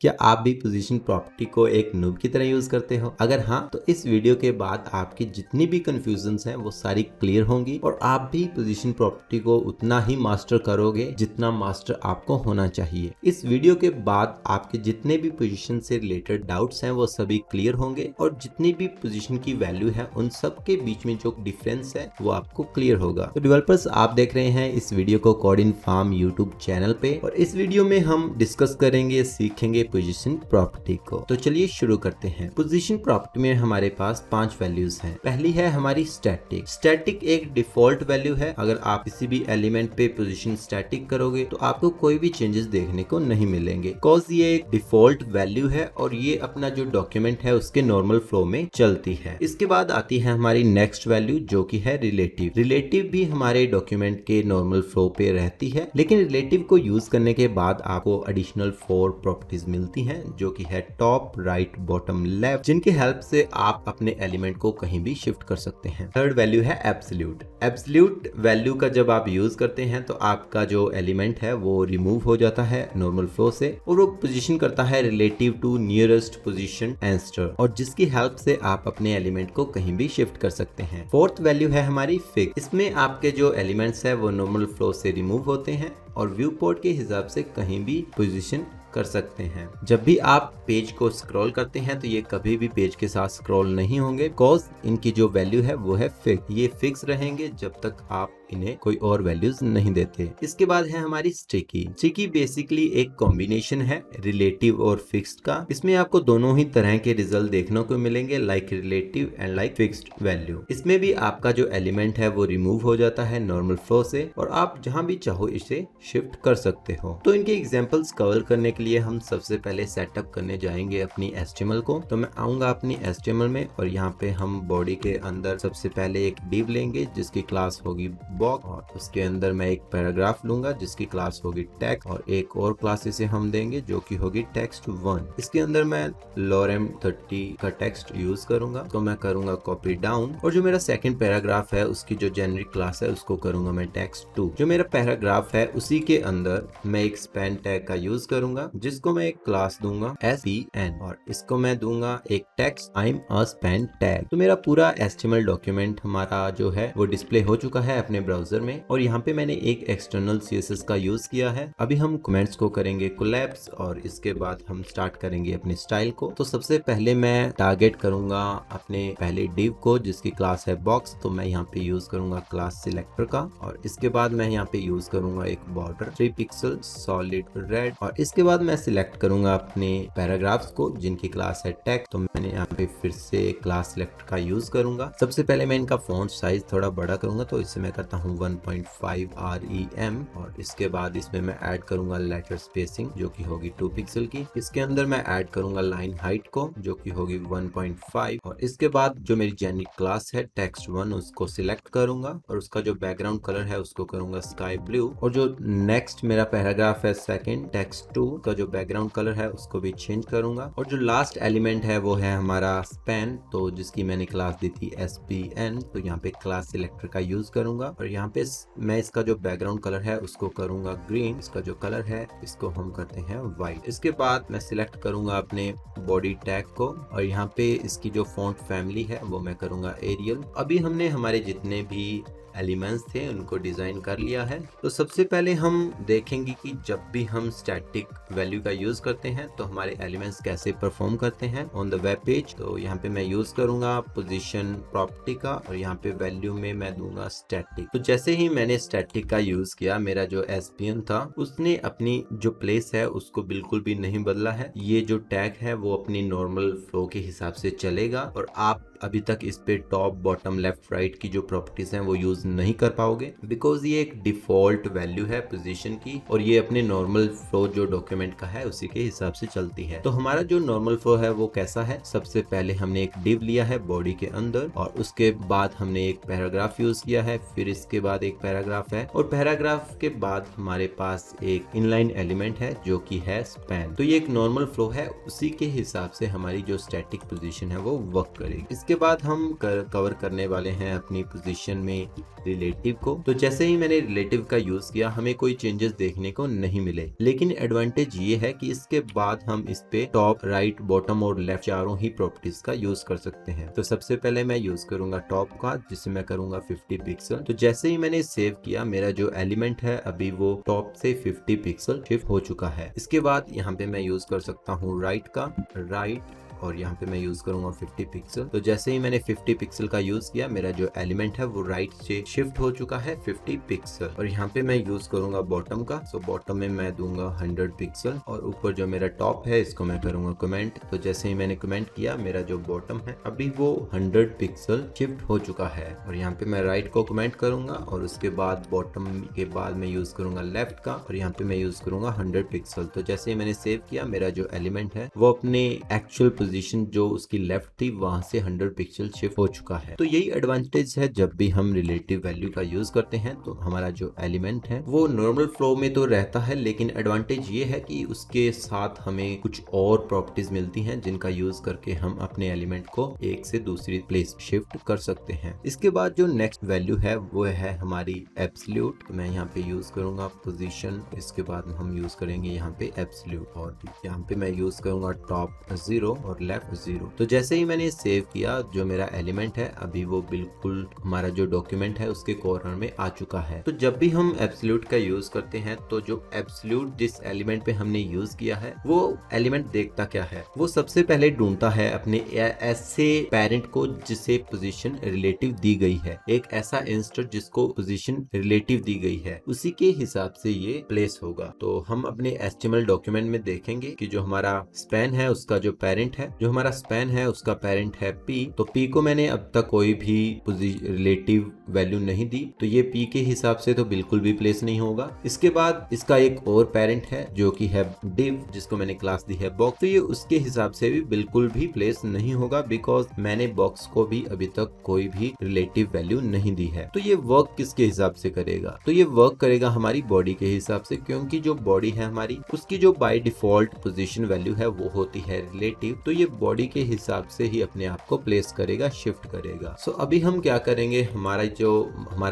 क्या आप भी पोजीशन प्रॉपर्टी को एक नूब की तरह यूज करते हो? अगर हाँ, तो इस वीडियो के बाद आपकी जितनी भी कंफ्यूजन्स हैं वो सारी क्लियर होंगी और आप भी पोजीशन प्रॉपर्टी को उतना ही मास्टर करोगे जितना मास्टर आपको होना चाहिए। इस वीडियो के बाद आपके जितने भी पोजीशन से रिलेटेड डाउट्स हैं वो सभी क्लियर होंगे और जितनी भी पोजीशन की वैल्यू है उन सब के बीच में जो डिफरेंस है वो आपको क्लियर होगा। तो डेवलपर्स, आप देख रहे हैं इस वीडियो को कोड इन फार्म यूट्यूब चैनल पे और इस वीडियो में हम डिस्कस करेंगे, सीखेंगे पोजीशन प्रॉपर्टी को। तो चलिए शुरू करते हैं। पोजीशन प्रॉपर्टी में हमारे पास 5 वैल्यूज हैं। पहली है हमारी स्टैटिक। स्टैटिक एक डिफॉल्ट वैल्यू है। अगर आप किसी भी एलिमेंट पे पोजीशन स्टैटिक करोगे तो आपको कोई भी चेंजेस देखने को नहीं मिलेंगे, बिकॉज ये एक डिफॉल्ट वैल्यू है और ये अपना जो डॉक्यूमेंट है उसके नॉर्मल फ्लो में चलती है। इसके बाद आती है हमारी नेक्स्ट वैल्यू जो कि है रिलेटिव। रिलेटिव भी हमारे डॉक्यूमेंट के नॉर्मल फ्लो पे रहती है, लेकिन रिलेटिव को यूज करने के बाद आपको एडिशनल 4 प्रॉपर्टीज मिलती हैं जो कि है टॉप, राइट, बॉटम, लेफ्ट, जिनकी हेल्प से आप अपने एलिमेंट को कहीं भी शिफ्ट कर सकते हैं। थर्ड वैल्यू है एब्सोल्यूट। एब्सोल्यूट वैल्यू का जब आप यूज करते हैं तो आपका जो एलिमेंट है वो रिमूव हो जाता है नॉर्मल फ्लो से और वो पोजीशन करता है relative to nearest position answer, और जिसकी हेल्प से आप अपने एलिमेंट को कहीं भी शिफ्ट कर सकते हैं। फोर्थ वैल्यू है हमारी फिक्स। इसमें आपके जो एलिमेंट्स है वो नॉर्मल फ्लो से रिमूव होते हैं और व्यू पोर्ट के हिसाब से कहीं भी पोजीशन कर सकते हैं। जब भी आप पेज को स्क्रॉल करते हैं तो ये कभी भी पेज के साथ स्क्रॉल नहीं होंगे, बिकॉज इनकी जो वैल्यू है वो है फिक्स। ये फिक्स रहेंगे जब तक आप इन्हें कोई और वैल्यूज नहीं देते। इसके बाद है हमारी स्टिकी। स्टिकी बेसिकली एक कॉम्बिनेशन है रिलेटिव और फिक्स्ड का। इसमें आपको दोनों ही तरह के रिजल्ट देखने को मिलेंगे, like relative and like fixed value. इसमें भी आपका जो एलिमेंट है वो रिमूव हो जाता है नॉर्मल फ्लो से और आप जहां भी चाहो इसे शिफ्ट कर सकते हो। तो इनके एग्जांपल्स कवर करने के लिए हम सबसे पहले सेटअप करने जाएंगे अपनी HTML को। तो मैं आऊंगा अपनी HTML में और यहाँ पे हम बॉडी के अंदर सबसे पहले एक डिव लेंगे जिसकी क्लास होगी बॉक्स, और उसके अंदर मैं एक पैराग्राफ लूंगा जिसकी क्लास होगी टेक्स्ट, और एक और क्लास इसे हम देंगे जो कि होगी text1। इसके अंदर मैं lorem 30 का टेक्स्ट यूज करूंगा। तो मैं करूंगा कॉपी डाउन और जो मेरा सेकंड पैराग्राफ है उसकी जो जेनरिक क्लास है उसको करूंगा मैं text2। जो मेरा पैराग्राफ है उसी के अंदर मैं एक स्पैन टैग का यूज करूंगा जिसको मैं एक क्लास दूंगा SPN, और इसको मैं दूंगा एक text I'm a span tag। तो मेरा पूरा HTML डॉक्यूमेंट हमारा जो है वो डिस्प्ले हो चुका है अपने ब्राउजर में और यहाँ पे मैंने एक एक्सटर्नल CSS का यूज किया है। अभी हम कमेंट्स को करेंगे कोलैप्स और इसके बाद हम स्टार्ट करेंगे अपने स्टाइल को। तो सबसे पहले मैं टारगेट करूंगा अपने पहले डिव को जिसकी क्लास है बॉक्स। तो मैं यहाँ पे यूज करूंगा क्लास सिलेक्टर का और इसके बाद मैं यहाँ पे यूज करूंगा एक बॉर्डर 3 पिक्सल सॉलिड रेड, और इसके बाद मैं सिलेक्ट करूंगा अपने पैराग्राफ्स को जिनकी क्लास है टेक्स्ट। तो मैंने यहाँ पे फिर से क्लास सिलेक्टर का यूज करूंगा। सबसे पहले मैं इनका फॉन्ट साइज थोड़ा बड़ा करूंगा, तो इससे मैं करता हूँ 1.5 REM, और इसके बाद इसमें मैं ऐड करूंगा लेटर स्पेसिंग जो कि होगी 2 पिक्सल की। इसके अंदर मैं ऐड करूंगा लाइन हाइट को जो कि होगी 1.5, और इसके बाद जो मेरी जेनिक क्लास है text1 उसको सिलेक्ट करूंगा और उसका जो बैकग्राउंड कलर है उसको करूंगा स्काई ब्लू, और जो नेक्स्ट मेरा पैराग्राफ है सेकंड text2 का जो बैकग्राउंड कलर है उसको भी चेंज करूंगा, और जो लास्ट एलिमेंट है वो है हमारा स्पैन, तो जिसकी मैंने क्लास दी थी SPN। तो यहाँ पे क्लास सिलेक्टर का यूज करूंगा और यहाँ पे मैं इसका जो बैकग्राउंड कलर है उसको करूंगा ग्रीन, इसका जो कलर है इसको हम करते हैं व्हाइट। इसके बाद मैं सिलेक्ट करूंगा अपने बॉडी टैग को और यहाँ पे इसकी जो फॉन्ट फैमिली है वो मैं करूंगा एरियल। अभी हमने हमारे जितने भी एलिमेंट्स थे उनको डिजाइन कर लिया है। तो सबसे पहले हम देखेंगे कि जब भी हम स्टैटिक वैल्यू का यूज करते हैं तो हमारे एलिमेंट्स कैसे परफॉर्म करते हैं ऑन द वेब पेज। तो यहाँ पे मैं यूज करूंगा पोजीशन प्रॉपर्टी का और यहाँ पे वैल्यू में मैं दूंगा स्टैटिक। तो जैसे ही मैंने स्टैटिक का यूज किया मेरा जो SPN था उसने अपनी जो प्लेस है उसको बिल्कुल भी नहीं बदला है। ये जो टैग है वो अपनी नॉर्मल फ्लो के हिसाब से चलेगा और आप अभी तक इस पे टॉप, बॉटम, लेफ्ट, राइट की जो प्रॉपर्टीज हैं वो यूज नहीं कर पाओगे, बिकॉज ये एक डिफॉल्ट वैल्यू है पोजीशन की और ये अपने नॉर्मल फ्लो जो डॉक्यूमेंट का है उसी के हिसाब से चलती है। तो हमारा जो नॉर्मल फ्लो है वो कैसा है, सबसे पहले हमने एक डिव लिया है बॉडी के अंदर और उसके बाद हमने एक पैराग्राफ यूज किया है, फिर इसके बाद एक पैराग्राफ है और पैराग्राफ के बाद हमारे पास एक इनलाइन एलिमेंट है जो कि है स्पैन। तो ये एक नॉर्मल फ्लो है, उसी के हिसाब से हमारी जो स्टैटिक पोजीशन है वो वर्क करेगी। इसके बाद हम कवर करने वाले हैं अपनी पोजीशन में रिलेटिव को। तो जैसे ही मैंने रिलेटिव का यूज किया हमें कोई चेंजेस देखने को नहीं मिले, लेकिन एडवांटेज ये है कि इसके बाद हम इस पे टॉप, राइट, बॉटम और लेफ्ट चारों ही प्रॉपर्टीज का यूज कर सकते हैं। तो सबसे पहले मैं यूज करूंगा टॉप का, जिसे मैं करूंगा 50 पिक्सल। तो जैसे ही मैंने सेव किया मेरा जो एलिमेंट है अभी वो टॉप से 50 पिक्सल शिफ्ट हो चुका है। इसके बाद यहाँ पे मैं यूज कर सकता हूँ राइट का, राइट, और यहाँ पे मैं यूज करूंगा 50 पिक्सल। तो जैसे ही मैंने 50 पिक्सल का यूज किया मेरा जो एलिमेंट है वो राइट से शिफ्ट हो चुका है 50 पिक्सल। और यहाँ पे मैं यूज करूंगा बॉटम का। सो बॉटम में मैं दूंगा 100 पिक्सल, और ऊपर जो मेरा टॉप है इसको मैं करूंगा कमेंट। तो जैसे ही मैंने कमेंट किया मेरा जो बॉटम है अभी वो 100 पिक्सल शिफ्ट हो चुका है। और यहाँ पे मैं राइट को कमेंट करूंगा और उसके बाद बॉटम के बाद मैं यूज करूंगा लेफ्ट का, और यहाँ पे मैं यूज करूंगा 100 पिक्सल। तो जैसे ही मैंने सेव किया मेरा जो एलिमेंट है वो अपने एक्चुअल पोजीशन जो उसकी लेफ्ट थी वहां से 100 पिक्सल शिफ्ट हो चुका है। तो यही एडवांटेज है जब भी हम रिलेटिव वैल्यू का यूज करते हैं। तो हमारा जो एलिमेंट है वो नॉर्मल फ्लो में तो रहता है, लेकिन एडवांटेज ये है कि उसके साथ हमें कुछ और प्रॉपर्टीज मिलती हैं जिनका यूज करके हम अपने एलिमेंट को एक से दूसरी प्लेस शिफ्ट कर सकते हैं। इसके बाद जो नेक्स्ट वैल्यू है वो है हमारी एब्सोल्यूट। मैं यहाँ पे यूज करूंगा पोजीशन, इसके बाद हम यूज करेंगे यहाँ पे एब्सोल्यूट, और यहाँ पे मैं यूज करूंगा टॉप 0 और लेफ्ट 0। तो जैसे ही मैंने सेव किया जो मेरा एलिमेंट है अभी वो बिल्कुल हमारा जो डॉक्यूमेंट है उसके कॉर्नर में आ चुका है। तो जब भी हम एब्सोल्यूट का यूज करते हैं तो जो एब्सोल्यूट जिस एलिमेंट पे हमने यूज किया है वो एलिमेंट देखता क्या है, वो सबसे पहले ढूंढता है अपने ऐसे पेरेंट को जिसे पोजीशन रिलेटिव दी गई है, एक ऐसा इंस्टेंस जिसको पोजीशन रिलेटिव दी गई है, उसी के हिसाब से ये प्लेस होगा। तो हम अपने HTML डॉक्यूमेंट में देखेंगे कि जो हमारा स्पैन है उसका जो पेरेंट है, जो हमारा स्पैन है उसका पेरेंट है P। तो P को मैंने अब तक कोई भी रिलेटिव वैल्यू नहीं दी, तो ये P के हिसाब से तो बिल्कुल भी प्लेस नहीं होगा। इसके बाद इसका एक और पेरेंट है जो कि है div, जिसको मैंने क्लास दी है box। तो ये उसके हिसाब से भी बिल्कुल भी प्लेस नहीं होगा, बिकॉज मैंने बॉक्स को भी अभी तक कोई भी रिलेटिव वैल्यू नहीं दी है। तो ये वर्क किसके हिसाब से करेगा, तो ये वर्क करेगा हमारी बॉडी के हिसाब से, क्योंकि जो बॉडी है हमारी उसकी जो बाय डिफॉल्ट पोजीशन वैल्यू है वो होती है रिलेटिव। तो ये बॉडी के हिसाब से ही अपने आप को प्लेस करेगा, शिफ्ट करेगा। सो अभी हम क्या करेंगे, हमारा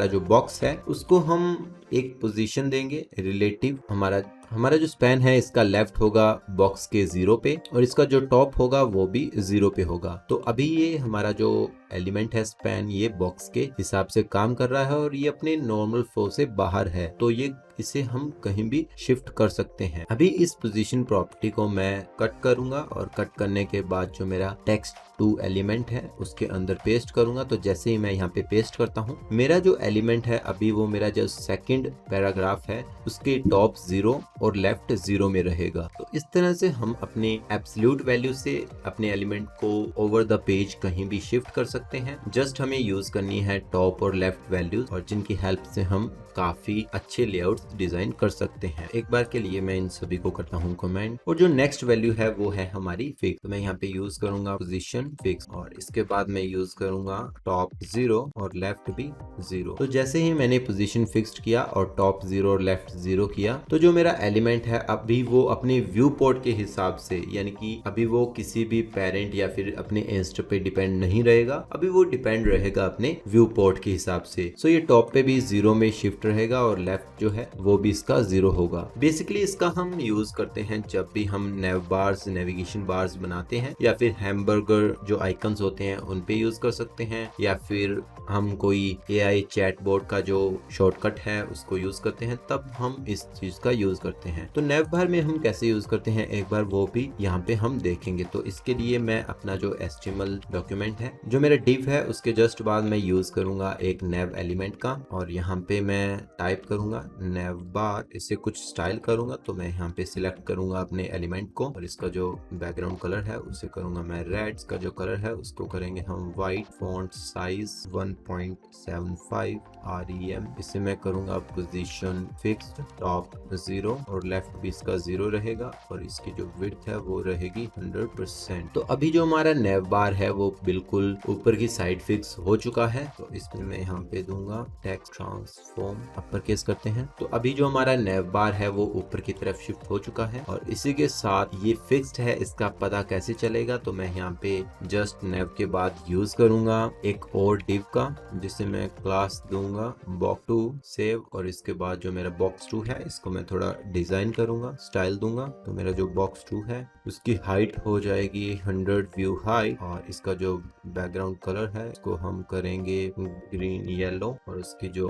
जो बॉक्स है उसको हम एक पोजीशन देंगे रिलेटिव। हमारा जो स्पैन है इसका लेफ्ट होगा बॉक्स के 0 पे, और इसका जो टॉप होगा वो भी 0 पे होगा। तो अभी ये हमारा जो एलिमेंट है स्पैन ये बॉक्स के हिसाब से काम कर रहा है और ये अपने नॉर्मल फ्लो से बाहर है, तो ये इसे हम कहीं भी शिफ्ट कर सकते हैं। अभी इस पोजीशन प्रॉपर्टी को मैं कट करूंगा, और कट करने के बाद जो मेरा टेक्स्ट टू एलिमेंट है उसके अंदर पेस्ट करूंगा। तो जैसे ही मैं यहाँ पे पेस्ट करता हूँ मेरा जो एलिमेंट है अभी वो मेरा जो सेकंड पैराग्राफ है उसके टॉप 0 और लेफ्ट 0 में रहेगा। तो इस तरह से हम अपने एब्सोल्यूट वैल्यू से अपने एलिमेंट को ओवर द पेज कहीं भी शिफ्ट कर सकते हैं। जस्ट हमें यूज करनी है टॉप और लेफ्ट वैल्यूज, और जिनकी हेल्प से हम काफी अच्छे लेआउट्स डिजाइन कर सकते हैं। एक बार के लिए मैं इन सभी को करता हूँ कमेंट, और जो नेक्स्ट वैल्यू है वो है हमारी फिक्स। तो मैं यहाँ पे यूज करूंगा पोजीशन फिक्स, और इसके बाद मैं यूज करूंगा टॉप 0 और लेफ्ट भी 0। तो जैसे ही मैंने पोजीशन फिक्स्ड किया और टॉप 0 और लेफ्ट 0 किया तो जो मेरा एलिमेंट है अभी वो अपने व्यू पोर्ट के हिसाब से, यानी कि अभी वो किसी भी पेरेंट या फिर अपने इंस्ट पे डिपेंड नहीं रहेगा, अभी वो डिपेंड रहेगा अपने व्यू पोर्ट के हिसाब से। सो ये टॉप पे भी 0 में शिफ्ट रहेगा और लेफ्ट जो है वो भी इसका 0 होगा। बेसिकली इसका हम यूज करते हैं जब भी हम नेव बार्स, नेविगेशन बार्स बनाते हैं, या फिर हैमबर्गर जो आइकन्स होते हैं उन पे यूज कर सकते हैं, या फिर हम कोई AI चैटबॉट का जो शॉर्टकट है उसको यूज करते हैं, तब हम इस चीज का यूज करते हैं। तो नेव बार में हम कैसे यूज करते हैं एक बार वो भी यहाँ पे हम देखेंगे। तो इसके लिए मैं अपना जो HTML डॉक्यूमेंट है, जो मेरा div है, उसके जस्ट बाद मैं यूज करूंगा एक नेव एलिमेंट का, और यहाँ पे मैं टाइप करूंगा नेव बार, इसे कुछ स्टाइल करूंगा। तो मैं यहाँ पे सिलेक्ट करूंगा अपने एलिमेंट को, और इसका जो बैकग्राउंड कलर है उसे करूंगा मैं रेड, इसका जो कलर है उसको करेंगे हम व्हाइट, फॉन्ट साइज 1.75 REM, इसे मैं करूंगा पोजीशन फिक्स्ड, टॉप 0 और लेफ्ट भी इसका 0 रहेगा, और इसकी जो विड्थ है वो रहेगी 100%। तो अभी जो हमारा नेव बार है वो बिल्कुल ऊपर की साइड फिक्स हो चुका है। तो इसमें मैं यहाँ पे दूंगा टेक्स्ट ट्रांसफॉर्म, अपर केस करते हैं। तो अभी जो हमारा नेव बार है वो ऊपर की तरफ शिफ्ट हो चुका है और इसी के साथ ये फिक्स्ड है। इसका पता कैसे चलेगा, तो मैं यहाँ पे जस्ट नेव के बाद यूज करूंगा एक और डिव का, जिसे मैं क्लास दूंगा box2 सेव, और इसके बाद जो मेरा box2 है इसको मैं थोड़ा डिजाइन करूंगा, स्टाइल दूंगा। तो मेरा जो box2 है उसकी हाइट हो जाएगी 100 व्यू हाइट, और इसका जो बैकग्राउंड कलर है इसको हम करेंगे ग्रीन येलो, और उसकी जो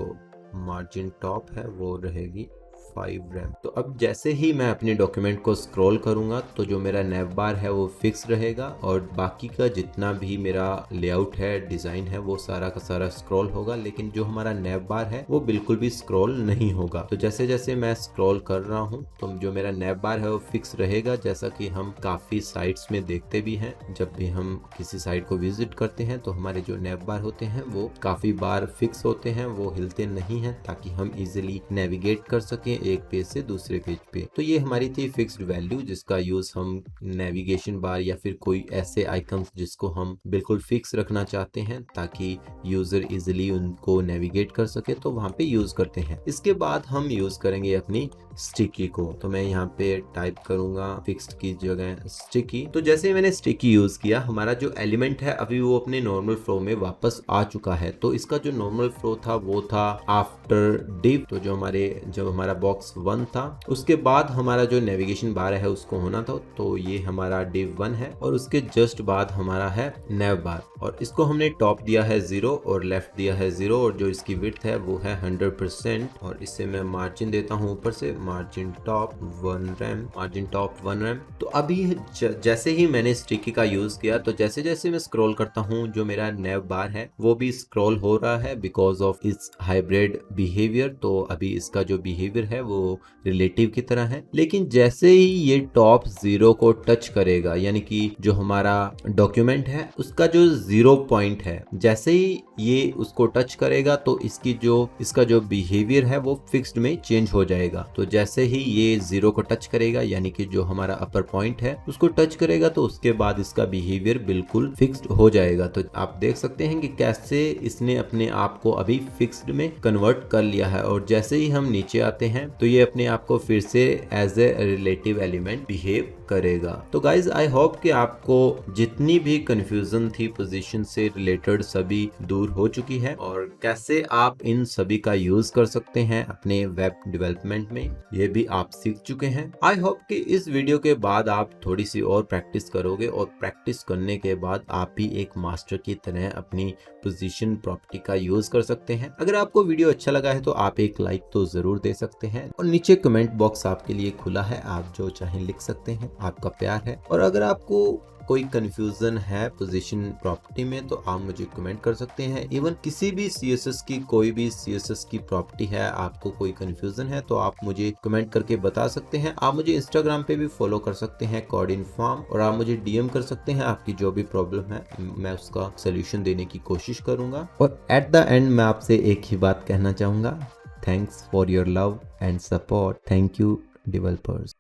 मार्जिन टॉप है वो रहेगी 5 रैम। तो अब जैसे ही मैं अपने डॉक्यूमेंट को स्क्रॉल करूंगा तो जो मेरा नेव बार है वो फिक्स रहेगा, और बाकी का जितना भी मेरा लेआउट है, डिजाइन है, वो सारा का सारा स्क्रॉल होगा, लेकिन जो हमारा नेव बार है वो बिल्कुल भी स्क्रॉल नहीं होगा। तो जैसे जैसे मैं स्क्रॉल कर रहा हूँ तो जो मेरा नेव बार है वो फिक्स रहेगा, जैसा कि हम काफी साइट्स में देखते भी हैं। जब भी हम किसी साइट को विजिट करते हैं तो हमारे जो नेव बार होते हैं वो काफी बार फिक्स होते हैं, वो हिलते नहीं हैं, ताकि हम इजिली नेविगेट कर सकें एक पेज से दूसरे पेज पे। तो ये हमारी थी फिक्स्ड वैल्यू, जिसका यूज हम नेविगेशन बार या फिर कोई ऐसे आइकन्स जिसको हम बिल्कुल फिक्स रखना चाहते हैं ताकि यूजर इजिली उनको नेविगेट कर सके, तो वहां पे यूज करते हैं। इसके बाद हम यूज करेंगे अपनी स्टिकी को। तो मैं यहाँ पे टाइप करूंगा फिक्स्ड की जगह स्टिकी। तो जैसे मैंने स्टिकी यूज किया, हमारा जो एलिमेंट है अभी वो अपने नॉर्मल फ्लो में वापस आ चुका है। तो इसका जो नॉर्मल फ्लो था वो था आफ्टर डिव। तो जो हमारा box1 था उसके बाद हमारा जो नेविगेशन बार है उसको होना था, तो ये हमारा div 1 है, और उसके जस्ट बाद हमारा है नेव बार, और इसको हमने टॉप दिया है 0 और लेफ्ट दिया है 0, और जो इसकी विड्थ है वो है 100%, और इससे मैं मार्जिन देता हूँ ऊपर से मार्जिन टॉप 1 रैम। तो अभी जैसे ही मैंने स्टिकी का यूज किया, तो जैसे जैसे मैं स्क्रॉल करता हूँ जो मेरा नेव बार है वो भी स्क्रॉल हो रहा है because of its hybrid behaviour. तो अभी इसका जो बिहेवियर है वो रिलेटिव की तरह है, लेकिन जैसे ही ये टॉप 0 को टच करेगा, यानी कि जो हमारा डॉक्यूमेंट है उसका जो 0 पॉइंट है, जैसे ही ये उसको टच करेगा तो इसका जो बिहेवियर है वो फिक्स्ड में चेंज हो जाएगा। तो जैसे ही ये 0 को टच करेगा, यानी कि जो हमारा अपर पॉइंट है उसको टच करेगा, तो उसके बाद इसका बिहेवियर बिल्कुल फिक्स्ड हो जाएगा। तो आप देख सकते हैं कि कैसे इसने अपने आप को अभी फिक्स्ड में कन्वर्ट कर लिया है, और जैसे ही हम नीचे आते हैं तो ये अपने आप को फिर से as a relative element behave करेगा। तो गाइज आई होप कि आपको जितनी भी कंफ्यूजन थी पोजीशन से रिलेटेड सभी दूर हो चुकी है, और कैसे आप इन सभी का यूज कर सकते हैं अपने वेब डेवलपमेंट में, ये भी आप सीख चुके हैं। आई होप कि इस वीडियो के बाद आप थोड़ी सी और प्रैक्टिस करोगे, और प्रैक्टिस करने के बाद आप भी एक मास्टर की तरह अपनी पोजीशन प्रॉपर्टी का यूज कर सकते हैं। अगर आपको वीडियो अच्छा लगा है तो आप एक लाइक तो जरूर दे सकते हैं, और नीचे कमेंट बॉक्स आपके लिए खुला है, आप जो चाहें लिख सकते हैं, आपका प्यार है। और अगर आपको कोई कंफ्यूजन है पोजीशन प्रॉपर्टी में तो आप मुझे कमेंट कर सकते हैं। इवन किसी भी सीएसएस की कोई भी सीएसएस की प्रॉपर्टी है, आपको कोई कंफ्यूजन है तो आप मुझे कमेंट करके बता सकते हैं। आप मुझे इंस्टाग्राम पे भी फॉलो कर सकते हैं कोडिनफॉर्म, और आप मुझे डीएम कर सकते हैं। आपकी जो भी प्रॉब्लम है मैं उसका सोल्यूशन देने की कोशिश करूंगा। और एट द एंड मैं आपसे एक ही बात कहना चाहूंगा, thanks for your love and support. Thank you developers.